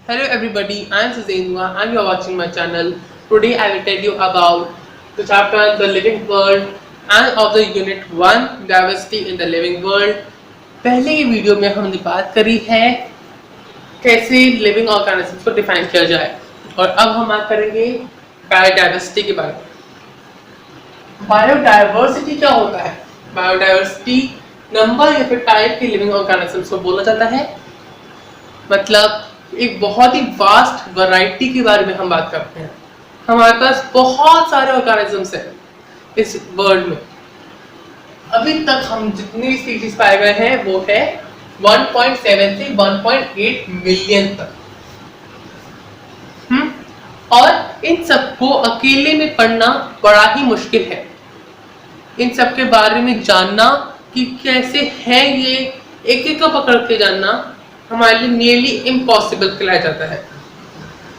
Hello everybody, I am Suzenwa and you are watching my channel. Today I will tell you about the chapter The Living World and of the Unit 1 Diversity in the Living World. पहले की video में हमने बात करी है कैसे living organisms को define किया जाए और अब हम बात करेंगे बायोडाइवर्सिटी के बारे में। बायोडाइवर्सिटी क्या होता है? बायोडाइवर्सिटी नंबर या फिर टाइप के लिविंग ऑर्गेनिजम्स को बोला जाता है। मतलब एक बहुत ही वास्ट वैरायटी के बारे में हम बात करते हैं। हमारे पास बहुत सारे ऑर्गेनिजम्स हैं इस वर्ल्ड में। अभी तक हम जितने भी स्पीशीज पाए गए हैं वो है 1.7 से 1.8 मिलियन तक। और इन सबको अकेले में पढ़ना बड़ा ही मुश्किल है। इन सब के बारे में जानना कि कैसे है ये एक एक को पकड़ के जानना हमारे लिए नियरली इम्पॉसिबल कहलाया जाता है।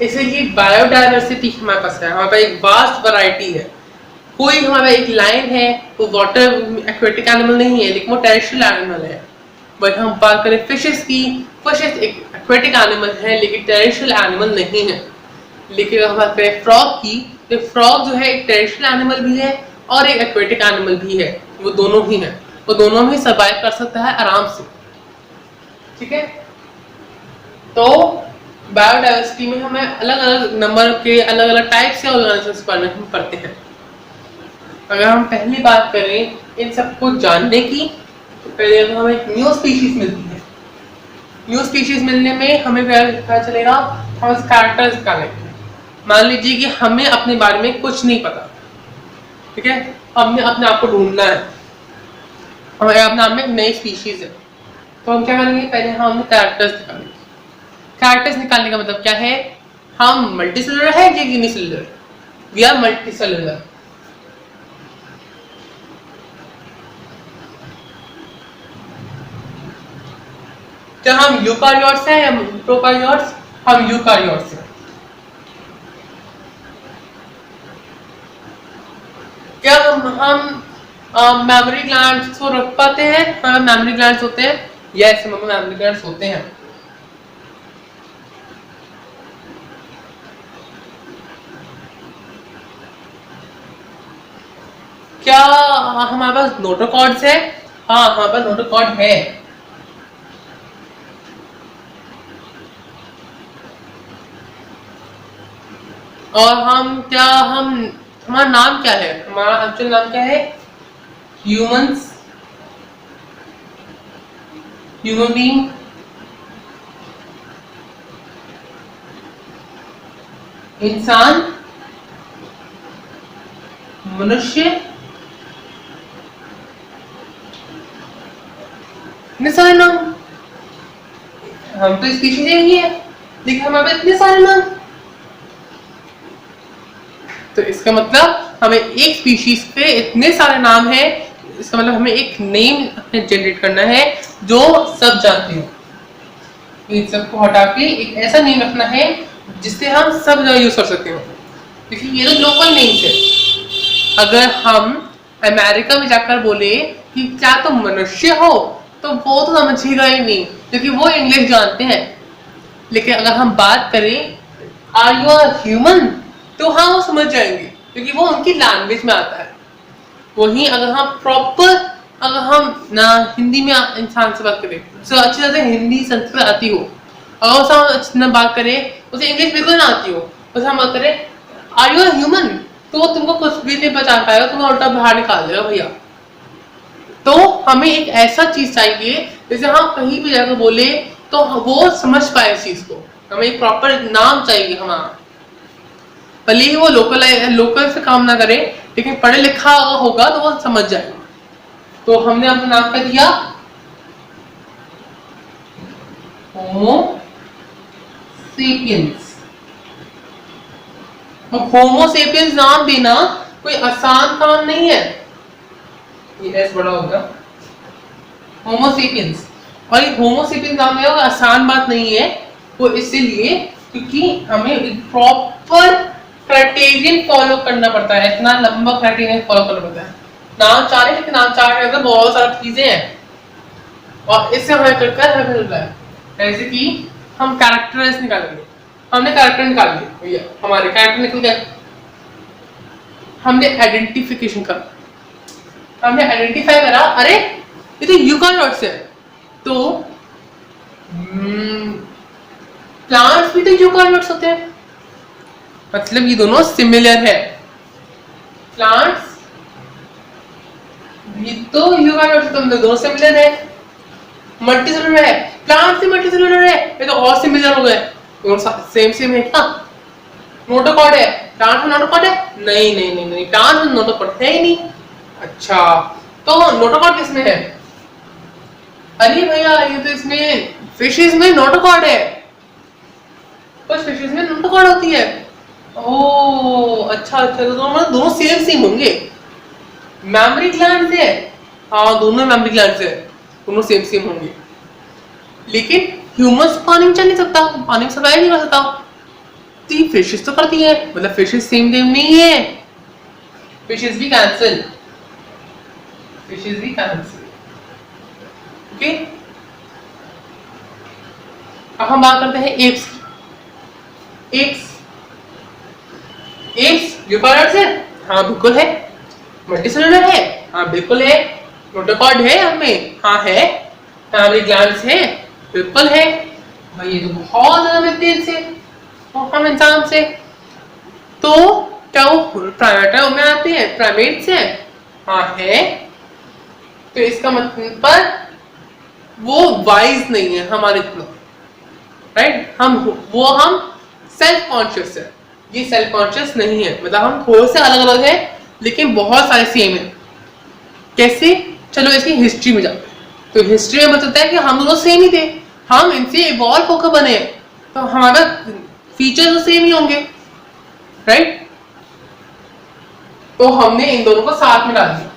इसलिए बायोडाइवर्सिटी हमारे पास है, हमारे पास एक वास्ट वैरायटी है। कोई हमारा एक लाइन है वो वाटर एक्वेटिक एनिमल नहीं है लेकिन वो टेरेस्ट्रियल एनिमल है। बट हम बात करें फिशेस की, फिशेस एक एक्वेटिक एनिमल है लेकिन टेरेस्ट्रियल एनिमल नहीं है। लेकिन अगर हम बात करें फ्रॉग की, तो फ्रॉग जो है एक टेरेस्ट्रियल एनिमल भी है और एक एक्वेटिक एनिमल भी है। वो दोनों ही है, वो दोनों ही सर्वाइव कर सकता है आराम से। ठीक है, तो बायोडाइवर्सिटी में हमें अलग अलग नंबर के अलग अलग टाइप से ऑर्गेनिजम्स हम पढ़ते हैं। अगर हम पहली बात करें इन सबको जानने की, तो पहले हमें न्यू स्पीशीज मिलती है। न्यू स्पीशीज मिलने में हमें पता चलेगा हम कैरेक्टर्स निकालेंगे। मान लीजिए कि हमें अपने बारे में कुछ नहीं पता, ठीक है, हमने अपने आप को ढूंढना है, हमारे अपने आप में एक नई स्पीशीज है, तो हम क्या करेंगे? पहले हम कैरेक्टर्स निकालेंगे। कैरेक्टर्स निकालने का मतलब क्या है? हम मल्टीसेलुलर है या यूनिसेलुलर? We are multicellular. क्या हम यूकारियोट्स हैं या प्रोकारियोट्स? हम यूकारियोट्स हैं। क्या हम मेमोरी ग्लैंड्स को रख पाते हैं? हमें मेमोरी ग्लैंड्स होते हैं। यस, हमें मेमोरी ग्लैंड्स होते हैं। क्या हमारे पास नोटोकॉर्ड्स है? हाँ, हमारे पास नोटोकॉर्ड है। और हमारा नाम क्या है? हमारा एक्चुअल नाम क्या है? Humans, human being. इंसान, मनुष्य, इतने सारे नाम। हम तो स्पीशीज ही है लेकिन हमारे पास इतने सारे नाम। तो इसका मतलब हमें एक स्पीशीज पे इतने सारे नाम हैं। इसका मतलब हमें एक नेम जनरेट करना है जो सब जानते हो। इन सबको हटा के एक ऐसा नेम रखना है जिससे हम सब जगह यूज कर सकते हो। देखिए, ये तो लोकल नेम्स है। अगर हम अमेरिका में जाकर बोले कि क्या तुम मनुष्य हो, तो वो तो समझेगा ही नहीं क्योंकि वो इंग्लिश जानते हैं। लेकिन अगर हम बात करें आर यू अ ह्यूमन, तो हाँ वो समझ जाएंगे क्योंकि वो उनकी लैंग्वेज में आता है। वहीं अगर हम ना हिंदी में इंसान से बात करें, उसे अच्छी तरह से हिंदी संस्कृत आती हो, और उसे हम अच्छी तरह बात करें, उसे इंग्लिश बिल्कुल ना आती हो, उसे हम बात करें आर यू अ ह्यूमन, तो वो तुमको कुछ भी नहीं पहचान पाएगा, तुम्हें उल्टा बाहर निकाल देगा भैया। तो हमें एक ऐसा चीज चाहिए जैसे हम कहीं भी जाकर बोले तो वो समझ पाए इस चीज को। हमें एक प्रॉपर नाम चाहिए हमारा, भले ही वो लोकल से काम ना करे लेकिन पढ़े लिखा होगा तो वो समझ जाएगा। तो हमने अपना नाम क्या दिया? होमो सेपियंस। होमो सेपियंस नाम देना कोई आसान काम नहीं है। ये एस बड़ा होगा, होमो सेपियंस। और ये होमो सेपियंस नाम देना आसान बात नहीं है। वो इसीलिए क्योंकि हमें एक प्रॉपर क्राइटेरियन फॉलो करना पड़ता है। इतना लंबा क्राइटेरियन फॉलो करना पड़ता है। नाम चार है लेकिन नाम चार के अंदर बहुत सारी चीजें हैं और इससे हमें करकर हमें मिल रहा है। जैसे कि हम कैरेक्टर्स निकालेंगे। हमने कैरेक्टर निकाल दिए भैया, हमारे कैरेक्टर निकल गए। हमने आइडेंटिफिकेशन करा, हमने आइडेंटिफाई करा, अरे ये तो यूकारियोट्स है, तो प्लांट्स भी तो यूकारियोट्स होते हैं, मतलब ये दोनों सिमिलर है। प्लांट्स ये तो यूकारियोट्स दोनों सिमिलर है, मल्टीसेलुलर है, प्लांट से मल्टीसेलुलर है, ये तो और सिमिलर हो गए, दोनों सेम है क्या? नोटोकॉर्ड है, प्लांट में नोटोकॉर्ड है? नहीं नहीं नहीं नहीं, प्लांट में नोटोकॉर्ड है ही नहीं। अच्छा, तो नोटोकॉर्ड किसमें है? अरे भैया ये तो इसमें फिशेस में नोटोकॉर्ड है, कुछ फिशेस में नोटोकॉर्ड होती है। ओह अच्छा अच्छा, तो दोनों सेम होंगे। मैमरी ग्लैंड है, हाँ दोनों मैमरी ग्लैंड है, दोनों सेम होंगे, लेकिन ह्यूमंस पानी में चल नहीं सकता, पानी में सर्वाइव नहीं कर सकता, तो ये फिशेस तो करती है, मतलब फिशेस सेम नहीं है, फिशेस भी कैंसिल, फिशेस भी कैंसिल। ओके, अब हम बात करते हैं एप्स की। एप्स यूकारियोट्स है? हाँ बिल्कुल है। मल्टीसेलुलर है? हाँ बिल्कुल है। नोटोकॉर्ड है हमें? हाँ है। मैमरी ग्लैंड्स है? बिल्कुल है। भाई ये तो बहुत ज्यादा मिलते हैं इनसे, हम इंसान से। तो क्या वो प्राइमेटा में आते हैं? प्राइमेट्स है? हाँ है। तो इसका मतलब पर वो वाइज नहीं है हमारे इतना, राइट? हम सेल्फ कॉन्शियस है, ये सेल्फ कॉन्शियस नहीं है, मतलब हम थोड़े से अलग अलग है लेकिन बहुत सारे सेम है। कैसे? चलो इसकी हिस्ट्री में जाते हैं। तो हिस्ट्री में बताता है कि हम दोनों सेम ही थे, हम इनसे इवॉल्व होकर बने, तो हमारा फीचर तो सेम ही होंगे, राइट? तो हमने इन दोनों को साथ में डाल दिया,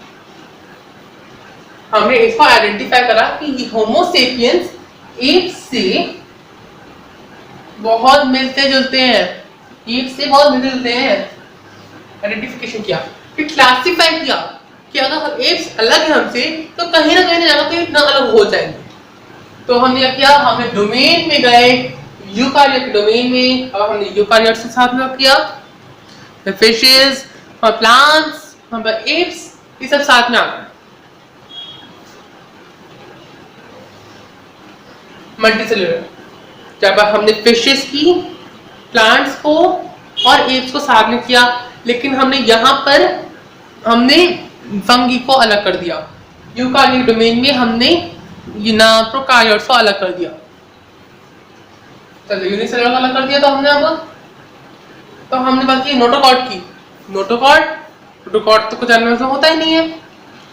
हमने इसको आइडेंटिफाई करा कि होमो सेपियंस एप से बहुत मिलते जुलते हैं, एप से बहुत मिलते जुलते हैं। आइडेंटिफिकेशन किया, फिर क्लासिफाई किया कि अगर एप्स अलग है हमसे तो कहीं ना कहीं जगह तो इतना अलग हो जाएंगे। तो हमने क्या किया, हमने डोमेन में गए, यूकारियोट डोमेन में, और हमने यूकारियोट से साथ में किया, फिशेस और प्लांट्स और एप्स, ये सब साथ में आ गए। मल्टीसेलुलर, जब हमने फिशेस की, प्लांट्स को और एप्स को साथ में किया, लेकिन हमने यहाँ पर हमने फंगी को अलग कर दिया। यूकारियोट डोमेन में हमने प्रोकारियोट्स को अलग कर दिया। चलो यूनिसेलुलर को अलग कर दिया, तो हमने बात की नोटोकॉर्ड की। नोटोकॉर्ड तो कुछ जानवर से होता ही नहीं है,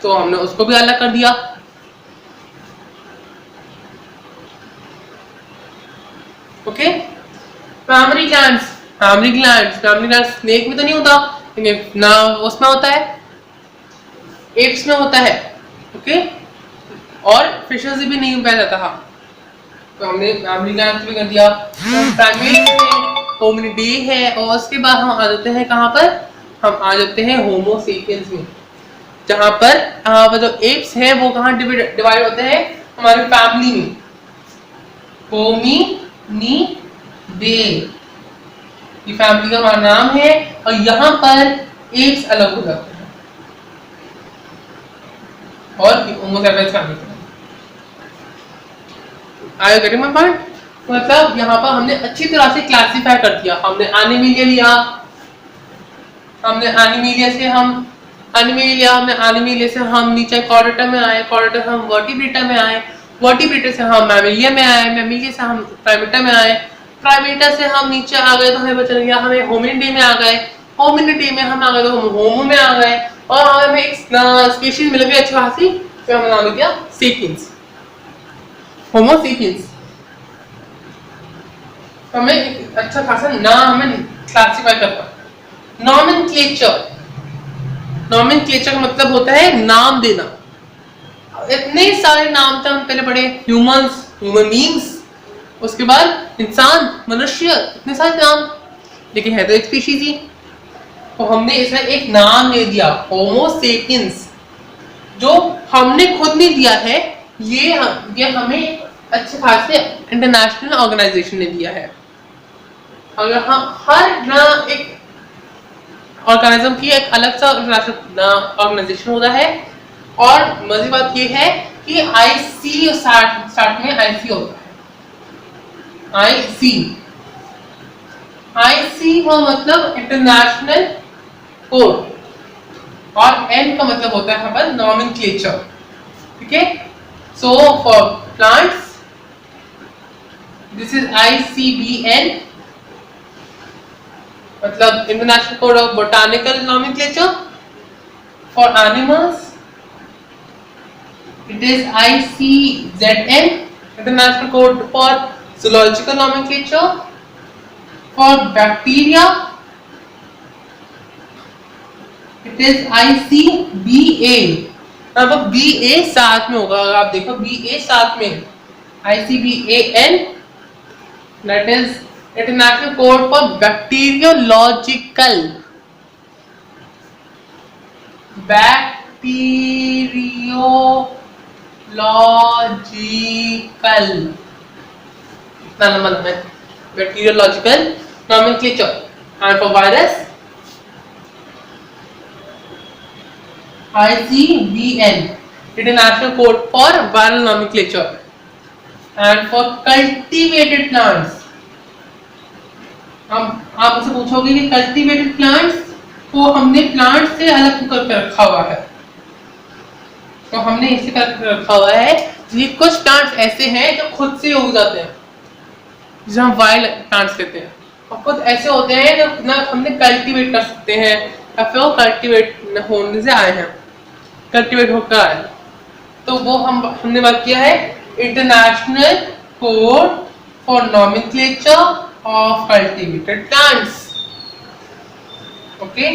तो हमने उसको भी अलग कर दिया। ओके, मैमरी ग्लैंड्स स्नेक में तो नहीं होता, लेकिन ना उसमें होता है, एप्स में होता है। ओके, और फिशेस भी नहीं पाया जाता था, तो हमने मैमरी ग्लैंड्स भी कर दिया। होमिनिडे है, और उसके बाद हम आ जाते हैं कहाँ पर, हम आ जाते हैं होमो सेपियंस में, जहाँ पर जो एप्स है वो कहाँ डिवाइड होते हैं, हमारे फैमिली में, होमिनिडे, ये फैमिली का हमारा नाम है, और यहाँ पर एप्स अलग हो जाते हैं और होमो सेपियंस फैमिली। आगे करें मैं पॉइंट, मतलब यहाँ पर हमने अच्छी तरह से क्लासिफाई कर दिया। हमने एनिमेलिया लिया, हमने एनिमेलिया से हम नीचे कॉर्डेटा में आए, कॉर्डेटा से हम वर्टिब्रेटा में आए, वर्टिब्रेटा से हम मैमिलिया में आए, मैमिलिया से हम प्राइमेटा में आए, प्राइमेटा से हम नीचे आ गए तो हमें बच गया, हमें होमिनिडे में आ गए, होमिनिडे में हम आ गए तो हम होमो में आ गए, और हमें एक स्पीशीज मिल गई अच्छी खासी, फिर हमने नाम दिया सेपियंस, होमो सेपियंस। हमें अच्छा खासा नाम हमें क्लासिफाई करता। नॉमेनक्लेचर का मतलब होता है नाम देना। इतने सारे नाम थे, हम पहले पढ़े ह्यूमन बीइंग्स, उसके बाद इंसान, मनुष्य, इतने सारे नाम, लेकिन है तो एक स्पीशीज ही, तो हमने इसमें एक नाम दे दिया होमो सेपियंस, जो हमने खुद नहीं दिया है, ये हमें अच्छे खासे इंटरनेशनल ऑर्गेनाइजेशन ने दिया है। अगर हम हर ना एक ऑर्गेनिज्म की एक अलग सा ऑर्गेनाइजेशन होता है। और मजे बात ये है कि आईसी स्टार्ट में आईसी होता है। आईसी का मतलब इंटरनेशनल कोड और एन का मतलब होता है हमारा नॉमेनक्लेचर। ठीक है, so for plants this is ICBN, मतलब international code of botanical nomenclature. For animals it is ICZN, international code for zoological nomenclature. For bacteria it is ICBA। अब BA साथ में होगा, अगर आप देखो BA साथ में ICBAN, that is international code for bacteriological इतना लंबा नाम है, bacteriological nomenclature. And for virus ICVN, international code for viral nomenclature. And for cultivated plants, आप मुझसे पूछोगे कि कल्टीवेटेड प्लांट्स को हमने प्लांट से अलग करके रखा हुआ है, तो हमने इसी करके रखा हुआ है ये कुछ प्लांट्स ऐसे हैं जो खुद से उग जाते हैं, जिसे हम वाइल्ड प्लांट्स कहते हैं, और कुछ ऐसे होते हैं जो ना हमने कल्टीवेट कर सकते हैं या फिर वो कल्टीवेट होने से आए हैं, कल्टीवेट होकर आए। तो वो हमने बात किया है international code for nomenclature of cultivated plants. Okay,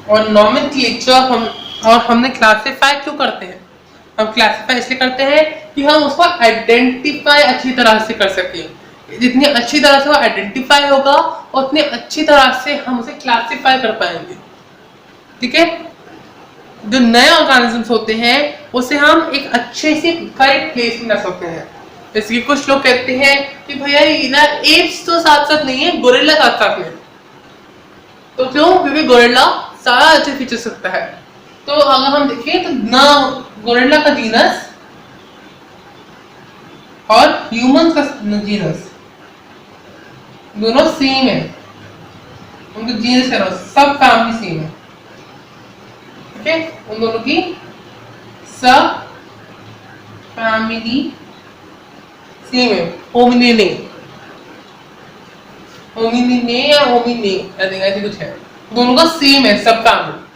और नॉमेनक्लेचर हमने क्लासिफाई क्यों करते हैं? हम क्लासिफाई इसलिए करते हैं कि हम उसको आइडेंटिफाई अच्छी तरह से कर सकें। जितनी अच्छी तरह से वो आइडेंटिफाई होगा उतनी अच्छी तरह से हम उसे क्लासिफाई कर पाएंगे। ठीक है, जो नए ऑर्गेनिजम्स होते हैं उसे हम एक अच्छे से करेक्ट प्लेस में रख सकते हैं। जैसे कि कुछ लोग कहते हैं कि भैया ये ना एप्स तो साथ साथ नहीं है, गोरिल्ला साथ साथ में। तो क्यों? क्योंकि गोरिल्ला सारा अच्छे फीचर्स रखता है। तो अगर हम देखें तो ना गोरिल्ला का जीनस और ह्यूमंस का जीनस दोनों सेम है, उनके जीनस का सब फैमिली सेम है। ठीक है, उन दोनों की सब फैमिली सेम है। होमिनिने या होमिने ऐसे कुछ है, दोनों का सेम है सब फैमिली।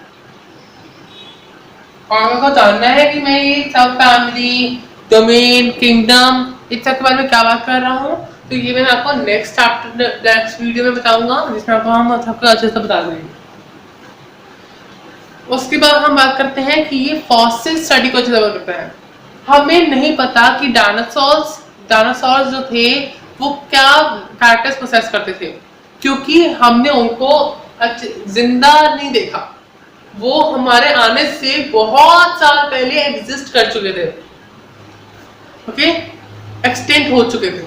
और अगर जानना है कि मैं ये सब फैमिली, डोमेन, किंगडम इस सब के बारे में क्या बात कर रहा हूँ, तो ये मैं आपको नेक्स्ट वीडियो में बताऊंगा, जिसमें आपको हम सबको अच्छे से बता देंगे। उसके बाद हम बात करते हैं कि ये फॉसिल स्टडी को अच्छे से करता है। हमें नहीं पता कि डायनासोर्स जो थे वो क्या कैरेक्टर्स पोसेस करते थे, क्योंकि हमने उनको जिंदा नहीं देखा। वो हमारे आने से बहुत साल पहले एग्जिस्ट कर चुके थे। ओके, एक्सटेंट हो चुके थे,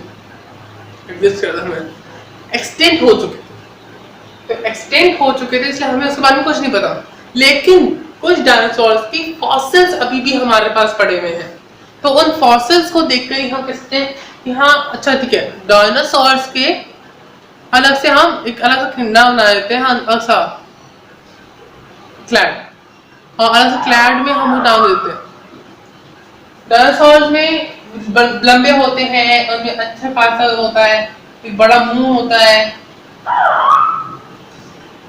एग्जिस्ट करते हमें एक्सटेंट हो चुके थे। तो एक्सटेंट हो चुके थे इसलिए हमें उसके बारे में कुछ नहीं पता। लेकिन कुछ डायनासोर्स की फॉसिल्स अभी भी हमारे पास पड़े हुए हैं, तो उन फॉसिल्स को देखकर ही हम कहते हैं कि हाँ अच्छा ठीक है, डायनासोर्स के अलग से हम एक अलग सा खंडा बना देते हैं, अलग सा क्लैड, और अलग से क्लैड में हम डाल देते हैं। डायनासोर्स में लंबे होते हैं, उनमें अच्छा खासा होता है, एक बड़ा मुंह होता है,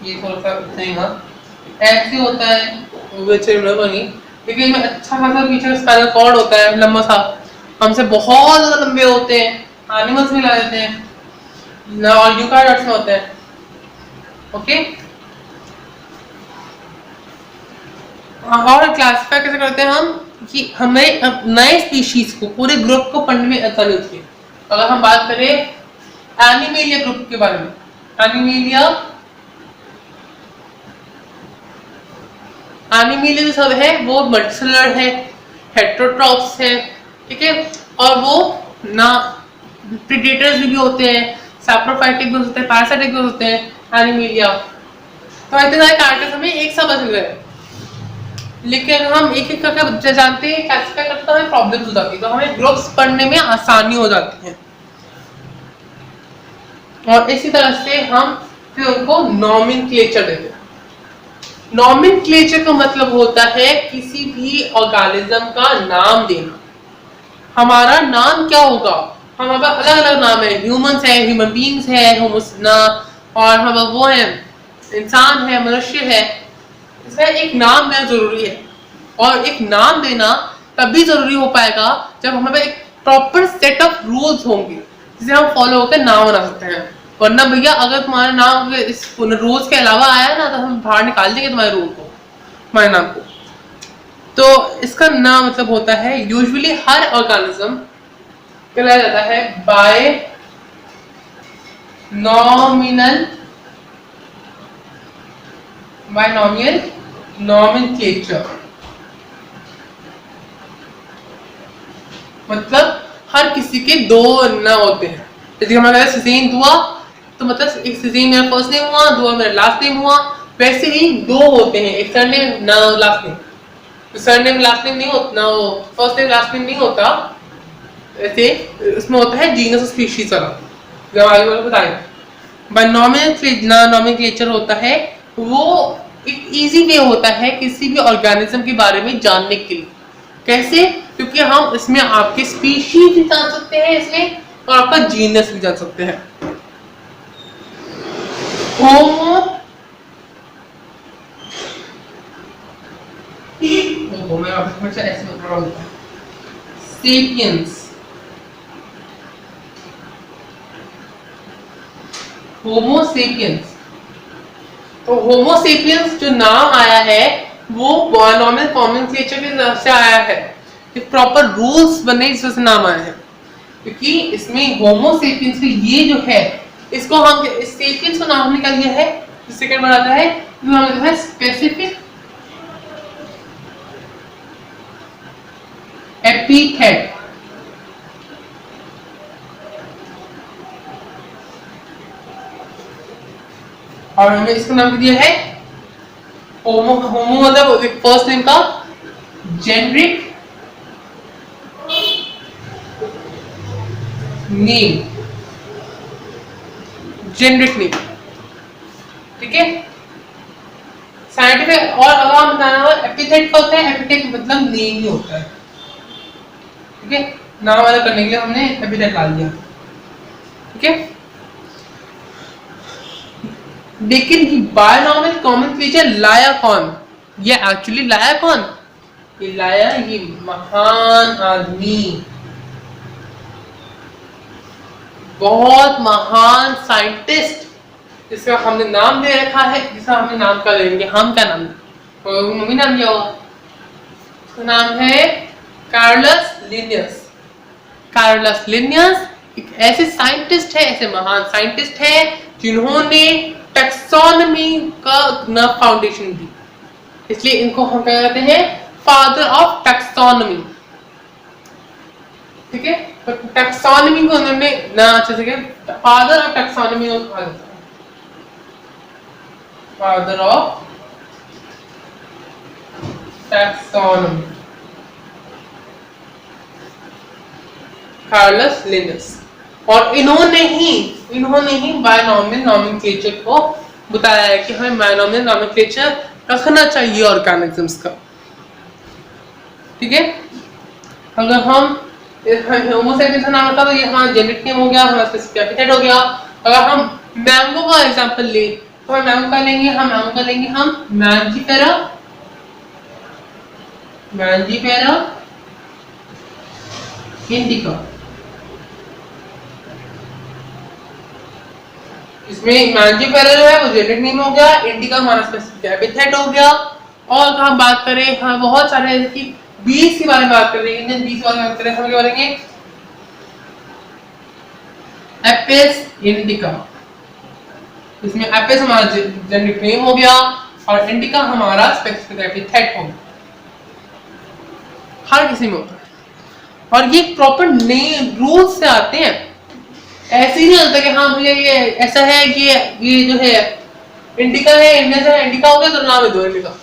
ये थोड़ा सा नहीं ना ऐसे होता है, लेकिन इनमें अच्छा खासा पीछे स्पाइनल कॉर्ड होता है लंबा सा, हमसे बहुत ज्यादा लंबे होते हैं, एनिमल्स में ला देते हैं और यूकारियोट्स में होते हैं। ओके, और क्लासिफाई कैसे करते हैं हम कि हमें नए स्पीशीज को, पूरे ग्रुप को पढ़ने में आसानी होती है। अगर हम बात करें एनिमेलिया ग्रुप के बारे में, एनिमेलिया एनिमलिया जो सब है वो मल्टीसेलुलर है, हेटेरोट्रॉप्स है, ठीक है, और वो ना प्रीडेटर्स भी होते हैं, सैप्रोफाइटिक भी होते हैं, पैरासाइटिक भी होते हैं एनिमलिया। तो इतने सारे कैरेक्टर्स हमें एक साथ समझ गए, लेकिन अगर हम एक एक करके जानते हैं क्लासिफाई करते तो हमें प्रॉब्लम हो जाती है, तो हमें ग्रुप्स पढ़ने में आसानी हो जाती है। और इसी तरह से हम फिर उनको नॉमेनक्लेचर देते हैं। नॉमेनक्लेचर का मतलब होता है किसी भी ऑर्गेनिज्म का नाम देना। हमारा नाम क्या होगा, हमारा अलग अलग नाम है, ह्यूमंस है, ह्यूमन बींग्स है, होमोसना, और हम वो है इंसान है, मनुष्य है, इसका एक नाम देना जरूरी है। और एक नाम देना तभी जरूरी हो पाएगा जब हमारे एक प्रॉपर सेट ऑफ रूल्स होंगे जिसे हम फॉलो होकर नाम बना सकते हैं। वरना भैया अगर तुम्हारा नाम इस रूल्स के अलावा आया ना तो हम बाहर निकाल देंगे तुम्हारे रूल को, तुम्हारे नाम को। तो इसका नाम मतलब होता है यूजुअली हर ऑर्गेनिज्म कहलाया जाता है बाय नॉमिनल नॉमेनक्लेचर। मतलब हर किसी के दो नाम होते हैं। जैसे हमारा सिजेन हुआ तो मतलब एक सिजेन मेरा फर्स्ट नेम हुआ, दो मेरा लास्ट नेम हुआ, वैसे ही दो होते हैं, एक सरनेम ना लास्ट नेम। तो सरनेम लास्ट नेम नहीं होता ना, वो फर्स्ट नेम लास्ट नेम नहीं होता, ऐसे इसमें होता है जीनस और स्पीशीज वाला, जो आगे वाला बताएंगे। बाय नॉमेनक्लेचर होता है वो एक इजी वे होता है किसी भी ऑर्गेनिज्म के बारे में जानने के लिए। कैसे? क्योंकि हम इसमें आपके स्पीशीज भी जान सकते हैं इसमें, और आपका जीनस भी जान सकते हैं। होमो सेपियंस, होमो सेपियंस। तो होमो सेपियंस जो नाम आया है वो नॉमेनक्लेचर की तरफ से आया है, प्रॉपर रूल्स बने इस वजह से नाम आया है। क्योंकि इसमें होमो सेपियंस ये जो है इसको हम इस सेपियंस को नाम हमने क्या दिया है, सेकंड बार आता है जो हमें लिखा है स्पेसिफिक एपिथेट। और हमने इसका नाम दिया है होमो। होमो मतलब फर्स्ट नेम का जेनरिक नेम, जेनरिक नेम, ठीक है। साइंटिफिक और अगर हम बताना हो एपिथेट का होता है, एपिथेट मतलब नेम ही होता है, ठीक है। नाम वाला करने के लिए हमने एपिथेट डाल दिया, ठीक है। लेकिन बायनॉमिनल नॉमेनक्लेचर लाया कौन? ये एक्चुअली लाया कौन? ये लाया ये महान आदमी, बहुत महान साइंटिस्ट, जिसका हमने नाम दे रखा है, जिसका हमने नाम क्या लेंगे, हम क्या नाम मम्मी नाम दिया होगा, उसका नाम है कार्लस लिनियस। कार्लस लिनियस एक ऐसे साइंटिस्ट है, ऐसे महान साइंटिस्ट है जिन्होंने टैक्सोनॉमी का न फाउंडेशन दी, इसलिए इनको हम क्या कहते हैं, फादर ऑफ टैक्सोनॉमी, ठीक है। तो टैक्सोनॉमी को उन्होंने ना अच्छे से फादर ऑफ टैक्सोनॉमी को कहा जाता है, father of taxonomy Carolus Linnaeus. और इन्होंने ही बायनॉमिनल नॉमेनक्लेचर को बताया है कि हमें बायनॉमिनल नॉमेनक्लेचर रखना चाहिए ऑर्गेनिजम्स का, ठीक है। अगर हम होमो सेपियंस का नाम रखा तो ये हमारा जेनेटिक नेम हो गया, हमारा स्पेसिफिक एपिथेट हो गया। अगर हम मैंगो का एग्जांपल ले तो हम मैंगो का लेंगे, हम मैंजीफेरा इंडिका। इसमें मैंजीफेरा जो है वो जेनेटिक नेम हो गया, इंडिका हमारा स्पेसिफिक एपिथेट हो गया। और अगर हम बात करें, हाँ बहुत सारे बीज के बारे में बात कर रहे हैं, इंडियन बीज के बारे में बात करें, हम क्या बोलेंगे, एपिस इंडिका। इसमें एपिस हमारा जेनेटिक नेम हो गया, और इंडिका हमारा स्पेसिफिक एपिथेट होगा, हर किसी में होता है। और ये प्रॉपर नेम रूल से आते हैं, ऐसे ही नहीं होता कि हाँ भैया ये ऐसा है, ये जो है इंडिका है, इंडिया से इंडिका हो गया तो नाम है दो इंडिका,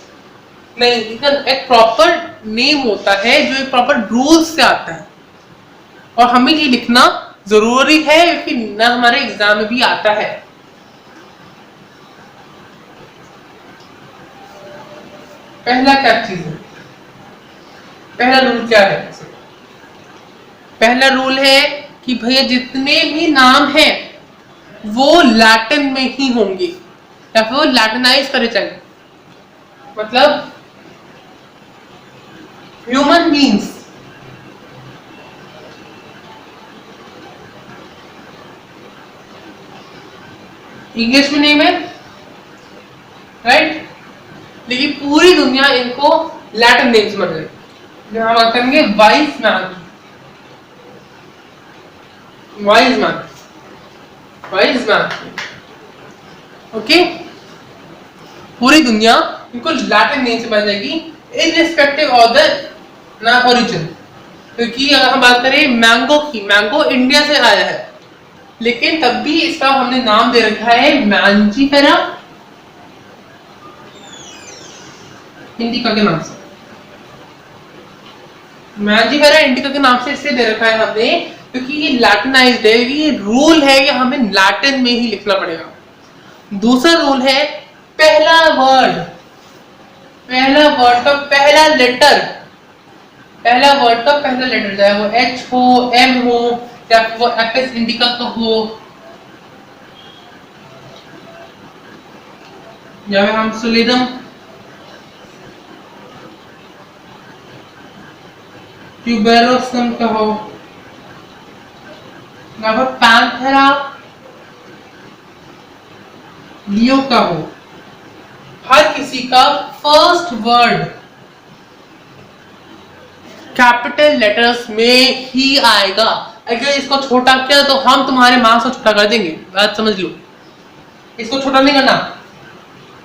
नहीं, इसका एक प्रॉपर नेम होता है जो एक प्रॉपर रूल से आता है। और हमें ये लिखना जरूरी है क्योंकि ना हमारे एग्जाम में भी आता है। पहला क्या चीज है, पहला रूल क्या है? पहला रूल है कि भैया जितने भी नाम हैं वो लैटिन में ही होंगे या फिर वो लैटिनाइज करे चाहिए। मतलब ह्यूमन बींग्स, इंग्लिश में नेम है, राइट, लेकिन पूरी दुनिया इनको लैटिन नेम्स बन गए। हम बात करेंगे wise man, wise man, wise man, okay, पूरी दुनिया इनको लैटिन नेम से बन जाएगी इररिस्पेक्टिव ऑफ द ना ओरिजिन। क्योंकि अगर हम बात करें मैंगो की, मैंगो इंडिया से आया है, लेकिन तब भी इसका हमने नाम दे रखा है मैंजीफेरा इंडिका के नाम से। मैंजीफेरा इंडिका के नाम से इसलिए दे रखा है हमने क्योंकि ये लैटिनाइज्ड है, ये रूल है कि हमें लैटिन में ही लिखना पड़ेगा। दूसरा रूल है पहला वर्ड का पहला लेटर, पहला वर्ड का पहला लेटर, चाहे वो एच हो, एम हो या वो एपिस इंडिका का हो, या फिर हम सुलिदम ट्यूबेरोसम का हो, या फिर पैंथेरा लियो का हो, हर किसी का फर्स्ट वर्ड कैपिटल लेटर्स में ही आएगा। अगर इसको छोटा किया तो हम तुम्हारे मार्क्स को छोटा कर देंगे, बात समझ लो। इसको छोटा नहीं करना,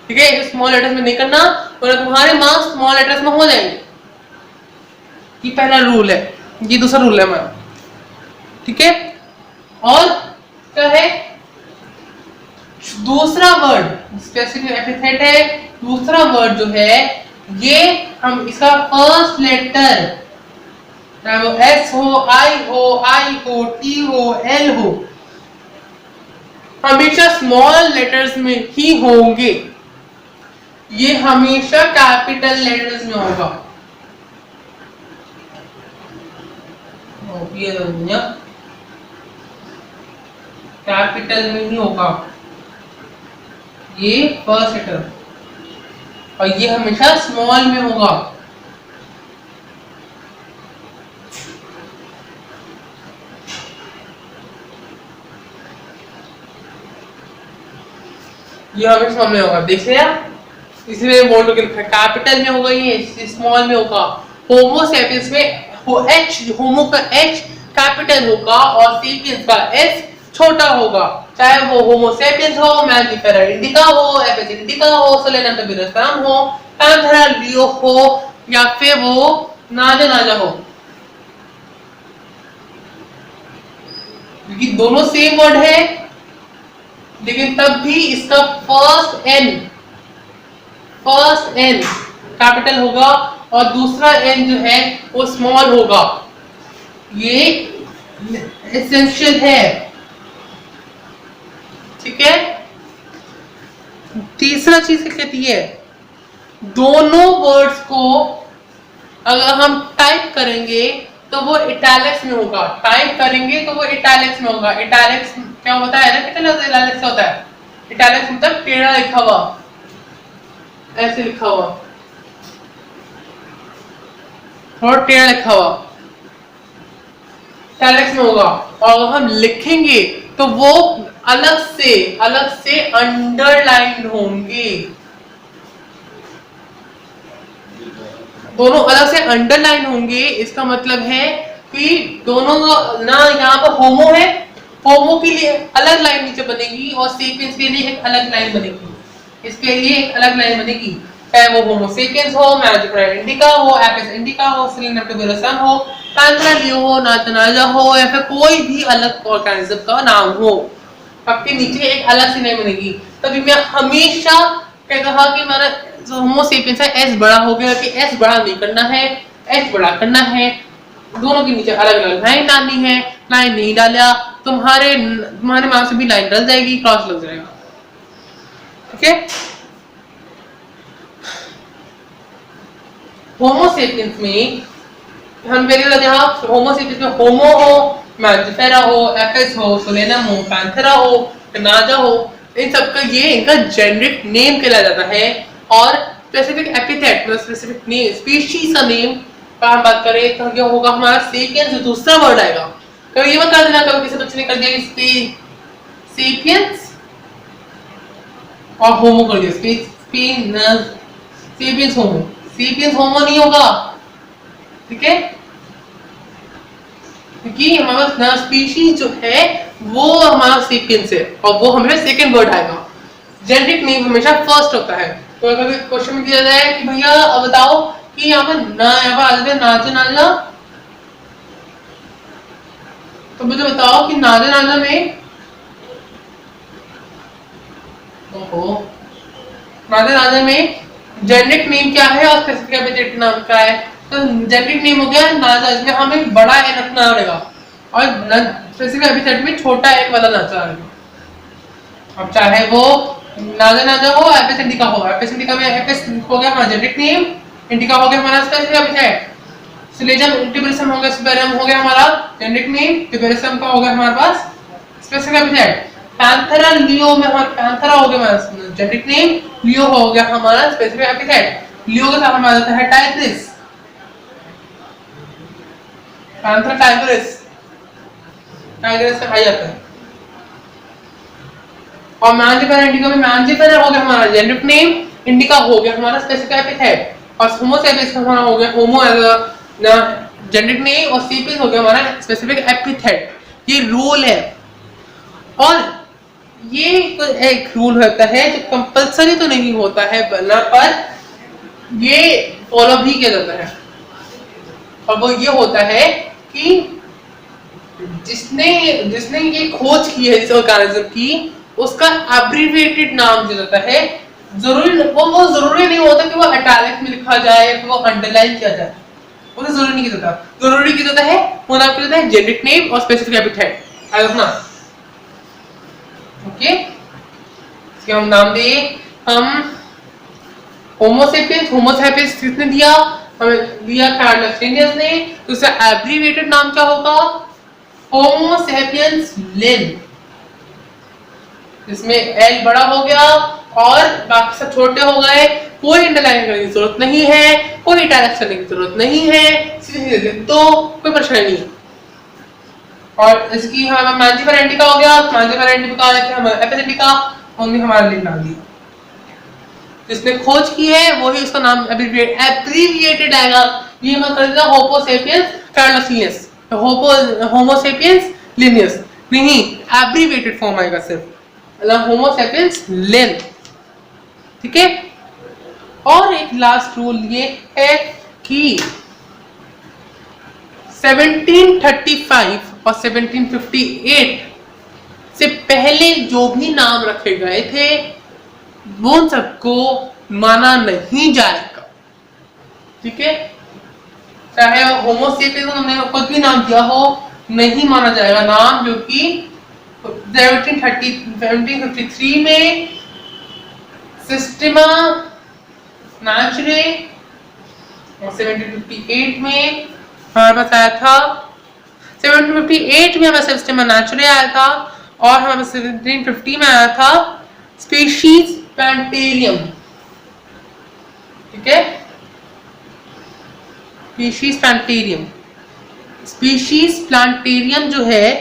ठीक है, स्मॉल लेटर्स में नहीं करना, वरना तुम्हारे मार्क्स स्मॉल लेटर्स में हो जाएंगे। ये पहला रूल है, ये दूसरा रूल है हमारा, ठीक है। और क्या है दूसरा वर्ड, स्पेसिफिक एपिथेट है, दूसरा वर्ड जो है ये हम इसका फर्स्ट लेटर, चाहे वो एस हो, आई हो, टी हो, एल हो, हमेशा स्मॉल लेटर्स में ही होंगे। ये हमेशा कैपिटल लेटर्स में होगा। कैपिटल में ही होगा ये फर्स्ट लेटर, और ये हमेशा स्मॉल में होगा। ये हमेशा स्मॉल में होगा, देख लिया, इसमें बोल्ड करके लिखा, कैपिटल में होगा, ये स्मॉल में होगा। होमो सेपियंस में एच, होमो का एच कैपिटल होगा और सेपियंस का एस छोटा होगा, चाहे वो होमो सेपियंस हो, मैंजीफेरा इंडिका हो, एपिस इंडिका हो, सोलेनम टोबिरोसम हो, पैंथेरा लियो हो, या फिर वो नाजा हो, क्योंकि दोनों सेम वर्ड है, लेकिन तब भी इसका फर्स्ट एन कैपिटल होगा और दूसरा एन जो है वो स्मॉल होगा। ये एसेंशियल है, ठीक है। तीसरा चीज क्या कहती है, दोनों वर्ड्स को अगर हम टाइप करेंगे तो वो इटैलिक्स में होगा, टाइप करेंगे तो वो इटैलिक्स में होगा। इटैलिक्स क्या होता है ना, इटैलिक्स होता है, इटैलिक्स मतलब टेढ़ा लिखा हुआ, ऐसे लिखा हुआ, थोड़ा टेढ़ा लिखा हुआ, इटैलिक्स में होगा। और अगर हम लिखेंगे तो वो अलग से अंडरलाइन होंगे, दोनों अलग से अंडरलाइन होंगे। इसका मतलब है कि दोनों ना, यहाँ पर होमो है, होमो के लिए अलग लाइन नीचे बनेगी और सेपियंस के लिए एक अलग लाइन बनेगी। इसके लिए एक अलग लाइन बनेगी, चाहे वो होमो सेपियंस हो, मैजिफेरा इंडिका हो, एपिस इंडिका हो, सिलिंडर ट्यूबेरोसम हो, पैंथेरा लियो हो, नाचनाजा हो, या फिर कोई भी अलग ऑर्गेनिज्म का नाम हो, आपके नीचे एक अलग सी लाइन बनेगी। तभी मैं हमेशा कहता था कि मेरा होमो सेपियंस है एस बड़ा हो गया, कि एस बड़ा नहीं करना है, एस बड़ा करना है, दोनों के नीचे अलग अलग लाइन डालनी है। लाइन नहीं डाला तुम्हारे मार्क्स से भी लाइन डल जाएगी, क्रॉस लग जाएगा। ठीक है, होमो सेपियंस में हम वेरिएबल यहाँ होमो सेपियंस में होमो हो, मैजिफेरा हो, एपिस हो, सोलेनम हो, पैंथेरा हो, नाजा हो, इन सबका ये इनका जेनेरिक नेम कहला जाता है। और स्पेसिफिक एपिथेट मतलब स्पेसिफिक नेम, स्पीशीज का नेम का हम बात करें तो क्या होगा, हमारा सेपियंस जो दूसरा वर्ड आएगा। कभी ये मत कर देना कभी किसी बच्चे ने कर दिया कि सेपियंस और होमो कर दिया, सेपियंस होमो, सेपियंस होमो नहीं होगा। ठीक है, क्योंकि हमारे पास ना स्पीशीज जो है वो हमारा सेपियंस है और वो हमेशा सेकंड वर्ड आएगा, जेनेरिक नेम हमेशा फर्स्ट होता है। तो अगर क्वेश्चन में दिया जाए कि भैया अब बताओ कि यहाँ पर ना यहाँ पर आ जाए नाजा नाजा, तो मुझे बताओ कि नाजा नाजा में नाजा नाजा में जेनेरिक नेम क्या है और स्पेसिफिक एपिथेट नाम क्या है। तो जेनेरिक नेम हो गया नाजा, इसमें हमें बड़ा एन रखना पड़ेगा और स्पेसिफिक एपिथेट में छोटा एन वाला नाजा आएगा। अब चाहे वो नाजा नाजा हो, एपिस इंडिका हो, एपिस इंडिका में एपिस हो गया हमारा जेनेरिक नेम, इंडिका हो गया हमारा स्पेसिफिक एपिथेट, सिलेजम ट्यूबेरोसम हो गया, स्पेरम हो गया हमारा जेनेरिक नेम, ट्यूबेरोसम का हो गया हमारे पास स्पेसिफिक एपिथेट, पैंथेरा लियो में हमारा पैंथेरा हो गया हमारा जेनेरिक नेम, लियो हो गया हमारा स्पेसिफिक एपिथेट। लियो के साथ हमारा आता है टाइग्रिस, पैंथेरा टाइग्रिस, टाइग्रिस से आ जाता है। और मैंजिफेरा इंडिका में मैंजिफेरा हो गया हमारा जेनेरिक नेम, इंडिका हो गया हमारा स्पेसिफिक एपिथेट, और होमो सेपियंस का हमारा हो गया होमो एज अ जेनेरिक नेम और सेपियंस हो गया हमारा स्पेसिफिक एपिथेट। ये रूल है और ये एक रूल होता है जो कंपलसरी तो नहीं होता है बना, पर ये फॉलो भी किया जाता है। और वो ये होता है कि जिसने ये खोज की है इस ऑर्गेनिज्म की, उसका एब्रिविएटेड नाम जो होता है, जरूरी वो जरूरी नहीं होता कि वो इटैलिक में लिखा जाए, कि वो अंडरलाइन किया जाए, वो तो जरूरी नहीं होता। जरूरी क्या होता है, वो नाम क्या होता है जेनेरिक नेम और स्पेसिफिक एपिथेट ना। ओके, इसके हम नाम दे, हम होमो सेपियंस किसने दिया, हमें दिया कार्लस लिनियस ने, तो उसका एब्रिविएटेड नाम क्या होगा, होमो सेपियंस लिन, इसमें एल बड़ा हो गया और बाकी सब छोटे हो गए, कोई अंडरलाइन करने की जरूरत नहीं है, कोई इटैलिक्स करने की जरूरत नहीं है, सीधे लिख दो, कोई परेशानी नहीं। और इसकी हमारा मैंजिफेरा इंडिका हो गया, मैंजिफेरा इंडिका हमारा एपिस इंडिका, उन्होंने हमारा लिंक डाल दिया। जिसने खोज की है वही उसका नाम एब्रीविएटेड आएगा। ये मैं कर देता होमो सेपियंस कार्लस लिनियस, होमो सेपियंस लिनियस नहीं, एब्रीविएटेड फॉर्म आएगा सिर्फ होमो सेपियंस लिन। ठीक है, और एक लास्ट रूल ये है कि 1735 और 1758 से पहले जो भी नाम रखे गए थे वो सबको माना नहीं जाएगा। ठीक है, चाहे होमो सेपियंस उन्होंने कुछ भी नाम दिया हो, नहीं माना जाएगा नाम, जो कि 1753 में सिस्टेमा नेचुरे और 1758 में हमारे पास आया था, 1758 में हमारा सिस्टेमा नेचुरे आया था और हमारे 1750 में आया था स्पीशीज प्लांटेरियम। ठीक है, स्पीशीज प्लांटेरियम, स्पीशीज प्लांटेरियम जो है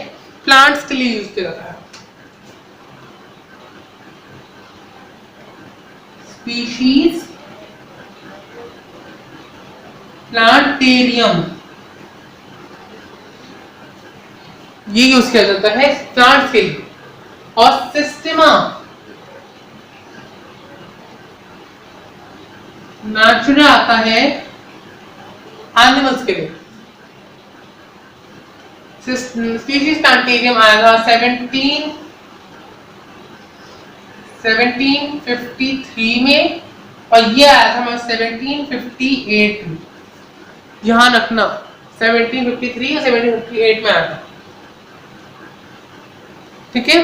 प्लांट्स के लिए यूज किया जाता है। स्पीशीज प्लांटेरियम ये यूज किया जाता है प्लांट्स के लिए। और सिस्टेमा नेचुरल आता है एनिमल्स के लिए। स्पीशीज प्लांटेरियम आएगा 1753 में, और ये आया था 1758 में। ध्यान रखना 1753 या 1758 में आया था, ठीक है।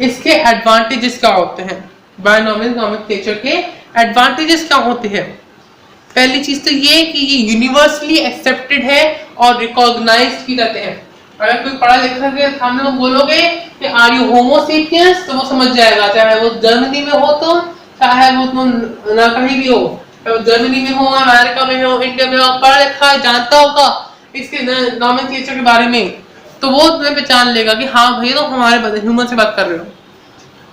इसके एडवांटेजेस क्या होते हैं, बायनॉमियल नोमेनक्लेचर के एडवांटेजेस क्या होते हैं? पहली चीज तो ये कि ये यूनिवर्सली एक्सेप्टेड है और रिकॉग्नाइज्ड भी करते हैं। अगर कोई पढ़ा लिखा है सामने को बोलोगे कि आर यू होमो सेपियंस, तो वो समझ जाएगा, चाहे वो जर्मनी में हो तो, चाहे वो तुम ना कहीं भी हो, चाहे जर्मनी में हो, अमेरिका में हो, इंडिया में हो, पढ़ा लिखा है, जानता होगा इसके नोमेनक्लेचर के बारे में, तो वो तुम्हें पहचान लेगा कि हाँ भैया तो हमारे ह्यूमन से बात कर रहे हो।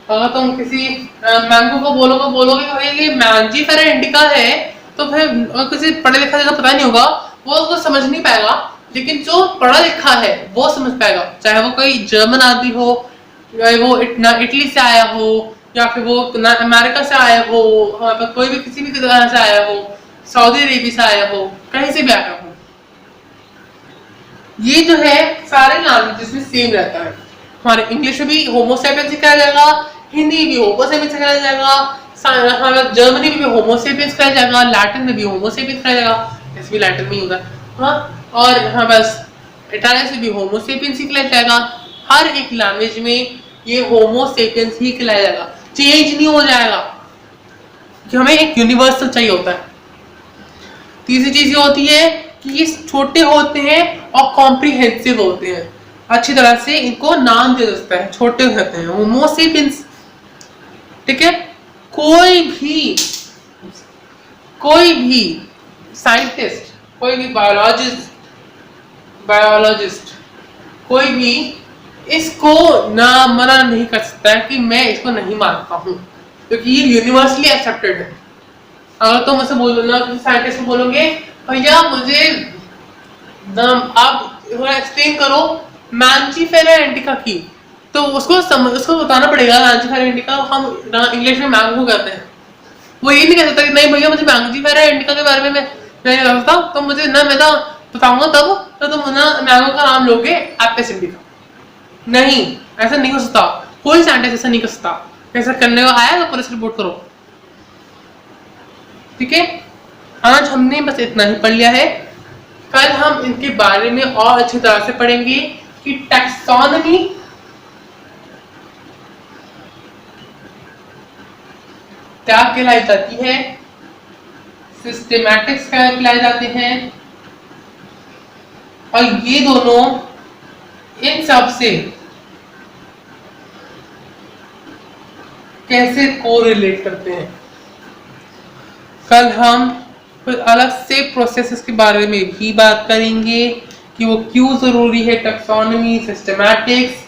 अगर तुम किसी मैंगो को बोलोगे भाई ये मैंजीफेरा इंडिका है, तो फिर किसी पढ़े लिखा जैसा पता नहीं होगा, वो उसको समझ नहीं पाएगा। लेकिन जो पढ़ा लिखा है वो समझ पाएगा, चाहे वो कोई जर्मन आदमी हो, या वो इटली से आया हो, या फिर वो अमेरिका से आया हो, कोई भी किसी भी तरह से आया हो, सऊदी अरेबिया से आया हो, कहीं से भी आया हो। ये जो है सारे लैंग्वेजेस में सेम रहता है। हमारे इंग्लिश में भी होमो सेपियंस सिखाया जाएगा, हिंदी भी होमो सेपियंस सिखाया जाएगा, हमारा जर्मनी में भी होमो सेपियंस सिखाया जाएगा, लैटिन में भी होमो सेपियंस सिखाया जाएगा, ऐसे भी लैटिन में ही होगा, हाँ। और हाँ बस इटालियन से भी होमो सेपियंस सिखाया जाएगा। हर एक लैंग्वेज में ये होमो सेपियंस ही खिलाया जाएगा, चेंज नहीं हो जाएगा, कि हमें एक यूनिवर्सल चाहिए होता है। तीसरी चीज ये होती है कि ये छोटे होते हैं और कॉम्प्रिहेंसिव होते हैं, अच्छी तरह से इनको नाम दे सकता है, छोटे होते हैं होमो सेपियंस, ठीक है। कोई भी साइंटिस्ट, कोई भी बायोलॉजिस्ट कोई भी इसको ना मना नहीं कर सकता है कि मैं इसको नहीं मानता हूं, क्योंकि ये यूनिवर्सली एक्सेप्टेड है। अगर तुम ऐसे बोलो ना, साइंटिस्ट को बोलोगे भैया मुझे आप एक्सप्लेन करो मैंजीफेरा इंडिका की, तो उसको बताना पड़ेगा मैंजीफेरा इंडिका हम इंग्लिश में मैंगो कहते हैं। वो ये नहीं कह सकता कि नहीं भैया मुझे मैंजीफेरा इंडिका के बारे में मैं नहीं जानता, तो मुझे ना मैं बताऊंगा तब तो तुम ना मैंगो का नाम लोगे एप्पस इंडिका। नहीं, ऐसा नहीं हो सकता, कोई साइंटिस्ट ऐसा नहीं कर सकता। ऐसा करने को आया तो पुलिस रिपोर्ट करो, ठीक है। आज हमने बस इतना ही पढ़ लिया है, कल हम इनके बारे में और अच्छी तरह से पढ़ेंगे कि टैक्सोनॉमी क्या कहलाई जाती है, सिस्टेमैटिक्स क्या कहलाए जाते हैं, और ये दोनों इन सब से कैसे कोरिलेट करते हैं। कल हम फिर अलग से प्रोसेसेस के बारे में भी बात करेंगे कि वो क्यों जरूरी है, टैक्सोनॉमी, सिस्टेमैटिक्स।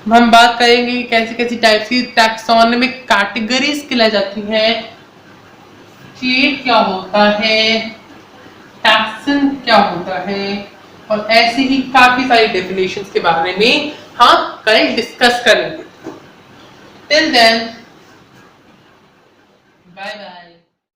हम बात करेंगे कि कैसी कैसी टाइप की टैक्सोनॉमिक कैटेगरीज कहलाई जाती हैं, क्लेड क्या होता है, टैक्सन क्या होता है, और ऐसे ही काफी सारी डेफिनेशंस के बारे में हम कल डिस्कस करेंगे। Till then bye bye.